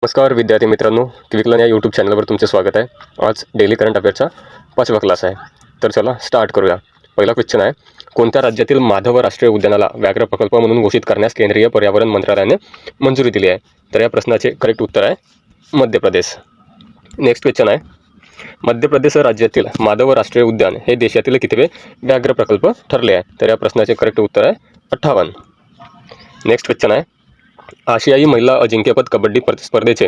नमस्कार विद्यार्थी मित्रांनो, क्विकलर्न या यूट्यूब चॅनलवर तुमचे स्वागत आहे. आज डेली करंट अफेअरचा 5वा क्लास आहे. तर चला स्टार्ट करूया. पहिला क्वेश्चन आहे, कोणत्या राज्यातील माधव राष्ट्रीय उद्यानाला व्याघ्र प्रकल्प म्हणून घोषित करण्यास केंद्रीय पर्यावरण मंत्रालयाने मंजुरी दिली आहे? तर या प्रश्नाचे करेक्ट उत्तर आहे मध्य प्रदेश. नेक्स्ट क्वेश्चन आहे, मध्य प्रदेश राज्यातील माधव राष्ट्रीय उद्यान हे देशातील कितवे व्याघ्र प्रकल्प ठरले आहे? तर या प्रश्नाचे करेक्ट उत्तर आहे 58. नेक्स्ट क्वेश्चन आहे, आशियाई महिला अजिंक्यपद कबड्डी स्पर्धेचे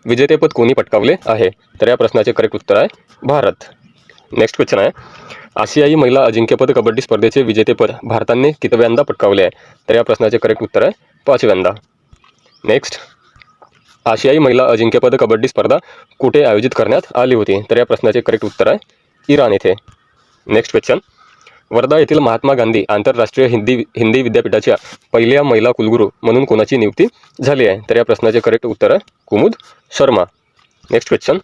विजेतेपद कोणी पटकावले आहे? तर या प्रश्नाचे करेक्ट उत्तर आहे भारत. नेक्स्ट क्वेश्चन आहे, आशियाई महिला अजिंक्यपद कबड्डी स्पर्धेचे विजेतेपद भारताने कितव्यांदा पटकावले आहे? तर या प्रश्नाचे करेक्ट उत्तर आहे 5व्यांदा. नेक्स्ट, आशियाई महिला अजिंक्यपद कबड्डी स्पर्धा कुठे आयोजित करण्यात आली होती? तर या प्रश्नाचे करेक्ट उत्तर आहे इराण येथे. नेक्स्ट क्वेश्चन, वर्धा येथील महात्मा गांधी आंतरराष्ट्रीय हिंदी विद्यापीठाच्या पहिल्या महिला कुलगुरू म्हणून कोणाची नियुक्ती झाली आहे? तर या प्रश्नाचे करेक्ट उत्तर आहे कुमुद शर्मा. नेक्स्ट क्वेश्चन,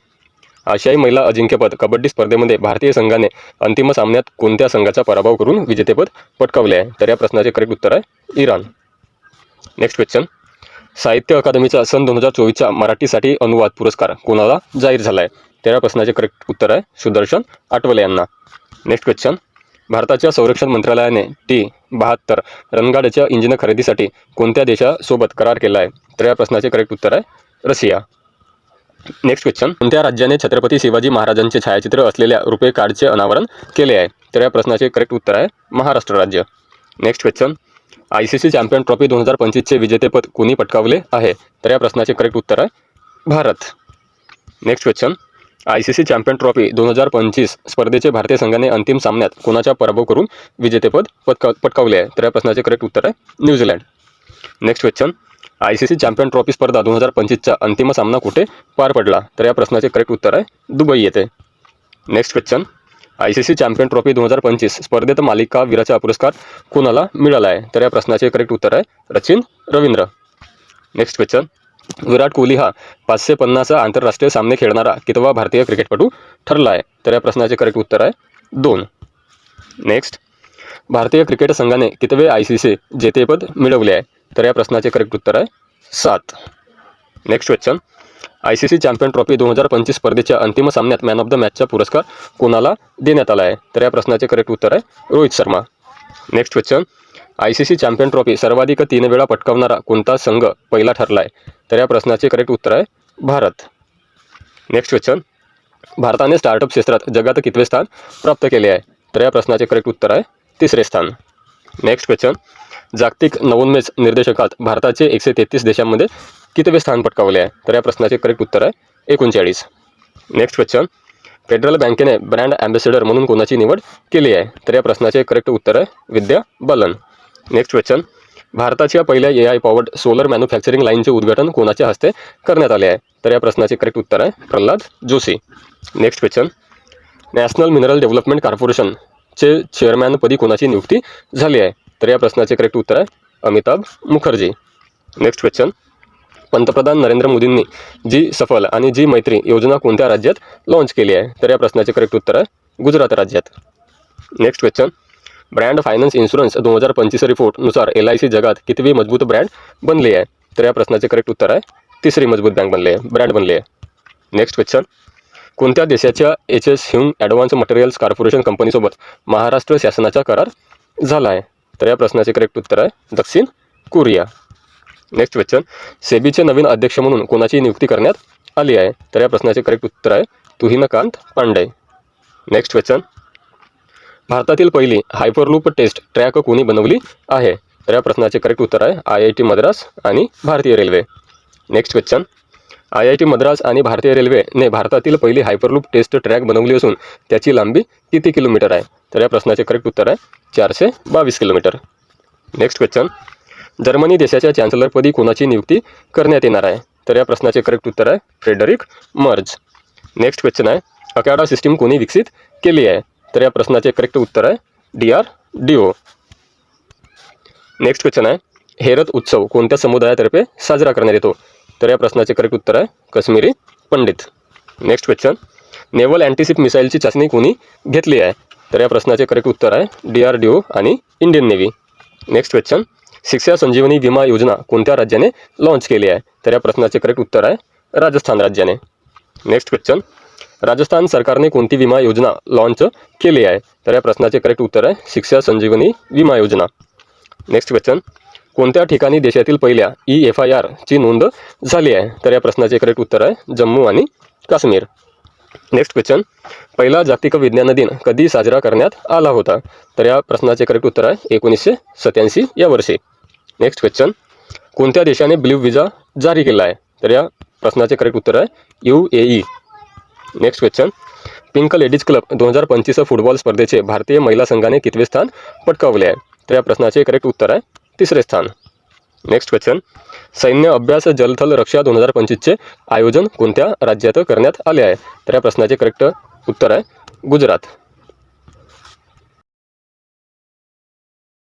आशियाई महिला अजिंक्यपद कबड्डी स्पर्धेमध्ये भारतीय संघाने अंतिम सामन्यात कोणत्या संघाचा पराभव करून विजेतेपद पटकावले आहे? तर या प्रश्नाचे करेक्ट उत्तर आहे इराण. नेक्स्ट क्वेश्चन, साहित्य अकादमीचा सन 2024चा मराठीसाठी अनुवाद पुरस्कार कोणाला जाहीर झाला आहे? तर या प्रश्नाचे करेक्ट उत्तर आहे सुदर्शन आठवले यांना. नेक्स्ट क्वेश्चन, भारताच्या संरक्षण मंत्रालयाने T-72 रणगाड्याच्या इंजिन खरेदीसाठी कोणत्या देशासोबत करार केला आहे? तर या प्रश्नाचे करेक्ट उत्तर आहे रशिया. नेक्स्ट क्वेश्चन, कोणत्या राज्याने छत्रपती शिवाजी महाराजांचे छायाचित्र असलेल्या रुपे कार्डचे अनावरण केले आहे? तर या प्रश्नाचे करेक्ट उत्तर आहे महाराष्ट्र राज्य. Next question, ICC champion trophy 2025चे विजेतेपद कोणी पटकावले आहे? तर या प्रश्नाचे करेक्ट उत्तर आहे Bharat. Next question, ICC champion trophy 2025 स्पर्धेचे भारतीय संघाने अंतिम सामन्यात कोणाचा पराभव करून विजेतेपद पटकावले आहे? तर या प्रश्नाचे करेक्ट उत्तर आहे New Zealand. Next question, ICC champion trophy स्पर्धा 2025चा अंतिम सामना कुठे पार पडला? तर या प्रश्नाचे करेक्ट उत्तर आहे दुबई येथे. Next question, ICC champion trophy 2025 स्पर्धेत मालिकावीराचा पुरस्कार कोणाला मिळाला आहे? तर या प्रश्नाचे करेक्ट उत्तर आहे सचिन रवींद्र. नेक्स्ट क्वेश्चन, विराट कोहली हा 550 आंतरराष्ट्रीय सामने खेळणारा कितवा भारतीय क्रिकेटपटू ठरला आहे? तर या प्रश्नाचे करेक्ट उत्तर आहे 2. नेक्स्ट, भारतीय क्रिकेट संघाने कितवे ICC जेतेपद मिळवले आहे? तर या प्रश्नाचे करेक्ट उत्तर आहे 7. Next question, ICC champion trophy 2025 स्पर्धेच्या अंतिम सामन्यात मॅन ऑफ द मॅचचा पुरस्कार कोणाला देण्यात आला आहे? तर या प्रश्नाचे करेक्ट उत्तर आहे Rohit Sharma. Next question, ICC champion trophy सर्वाधिक 3 वेळा पटकावणारा कोणता संघ पहिला ठरला आहे? तर या प्रश्नाचे करेक्ट उत्तर आहे भारत. नेक्स्ट क्वेश्चन, भारताने स्टार्टअप क्षेत्रात जगात कितवे स्थान प्राप्त केले आहे? तर या प्रश्नाचे करेक्ट उत्तर आहे 3रे स्थान. नेक्स्ट क्वेश्चन, जागतिक नवोन्मेष निर्देशकात भारताचे 133 देशांमध्ये कितवे स्थान पटकावले आहे? तर या प्रश्नाचे करेक्ट उत्तर आहे 39. नेक्स्ट क्वेश्चन, फेडरल बँकेने ब्रँड ॲम्बॅसेडर म्हणून कोणाची निवड केली आहे? तर या प्रश्नाचे करेक्ट उत्तर आहे विद्या बालन. नेक्स्ट क्वेश्चन, भारताच्या पहिल्या AI पॉवर्ड सोलर मॅन्युफॅक्चरिंग लाईनचे उद्घाटन कोणाच्या हस्ते करण्यात आले आहे? तर या प्रश्नाचे करेक्ट उत्तर आहे Pralhad Joshi. Next question, national mineral development कॉर्पोरेशनचे चेअरमॅनपदी कोणाची नियुक्ती झाली आहे? तर या प्रश्नाचे करेक्ट उत्तर आहे अमिताभ मुखर्जी. नेक्स्ट क्वेश्चन, पंतप्रधान नरेंद्र मोदींनी जी सफल आणि जी मैत्री योजना कोणत्या राज्यात लॉन्च केली आहे? तर या प्रश्नाचे करेक्ट उत्तर आहे गुजरात राज्यात. Next question, brand finance insurance 2025 रिपोर्टनुसार LIC जगात कितवी मजबूत ब्रँड बनली आहे? तर या प्रश्नाचे करेक्ट उत्तर आहे 3री मजबूत ब्रँड बनली आहे. नेक्स्ट क्वेश्चन, कोणत्या देशाच्या HS Hume advance materials corporation कंपनीसोबत महाराष्ट्र शासनाचा करार झाला आहे? तर या प्रश्नाचे करेक्ट उत्तर आहे दक्षिण कोरिया. नेक्स्ट क्वेश्चन, सेबीचे नवीन अध्यक्ष म्हणून कोणाची नियुक्ती करण्यात आली आहे? तर या प्रश्नाचे करेक्ट उत्तर आहे तुहिनकांत पांडे. नेक्स्ट क्वेश्चन, भारतातील पहिली हायपरलूप टेस्ट ट्रॅक कोणी बनवली आहे? तर या प्रश्नाचे करेक्ट उत्तर आहे IIT मद्रास आणि भारतीय railway. Next question, IIT Madras आणि भारतीय रेल्वेने भारतातील पहिली हायपरलूप टेस्ट ट्रॅक बनवली असून त्याची लांबी किती किलोमीटर आहे? तर या प्रश्नाचे करेक्ट उत्तर आहे 422 किलोमीटर. नेक्स्ट क्वेश्चन, जर्मनी देशाच्या चॅन्सलरपदी कोणाची नियुक्ती करण्यात येणार आहे? तर या प्रश्नाचे करेक्ट उत्तर आहे फ्रेडरिक मर्ज. नेक्स्ट क्वेश्चन आहे, अकॅडा सिस्टीम कोणी विकसित केली आहे? तर या प्रश्नाचे करेक्ट उत्तर आहे DRDO. नेक्स्ट क्वेश्चन आहे, हेरत उत्सव कोणत्या समुदायातर्फे साजरा करण्यात येतो? तर या प्रश्नाचे करेक्ट उत्तर आहे Kashmiri Pandit. Next question, naval antiship मिसाईलची चाचणी कोणी घेतली आहे? तर या प्रश्नाचे करेक्ट उत्तर आहे DRDO आणि इंडियन नेव्ही. नेक्स्ट क्वेश्चन, शिक्षा संजीवनी विमा योजना कोणत्या राज्याने लॉन्च केली आहे? तर या प्रश्नाचे करेक्ट उत्तर आहे राजस्थान राज्याने. नेक्स्ट क्वेश्चन, राजस्थान सरकारने कोणती विमा योजना लॉन्च केली आहे? तर या प्रश्नाचे करेक्ट उत्तर आहे शिक्षा संजीवनी विमा योजना. नेक्स्ट क्वेश्चन, कोणत्या ठिकाणी देशातील पहिल्या EFIR ची नोंद झाली आहे? तर या प्रश्नाचे करेक्ट उत्तर आहे जम्मू आणि काश्मीर. नेक्स्ट क्वेश्चन, पहिला जागतिक विज्ञान दिन कधी साजरा करण्यात आला होता? तर या प्रश्नाचे करेक्ट उत्तर आहे 1987 या वर्षी. नेक्स्ट क्वेश्चन, कोणत्या देशाने ब्ल्यू विजा जारी केला आहे? तर या प्रश्नाचे करेक्ट उत्तर आहे UAE. Next question, pink ladies club 2025 football स्पर्धेचे भारतीय महिला संघाने कितवे स्थान पटकावले आहे? तर या प्रश्नाचे करेक्ट उत्तर आहे 3रे स्थान. नेक्स्ट क्वेश्चन, सैन्य अभ्यास जलथल रक्षा 2025चे आयोजन कोणत्या राज्यात करण्यात आले आहे? तर या प्रश्नाचे करेक्ट उत्तर आहे गुजरात.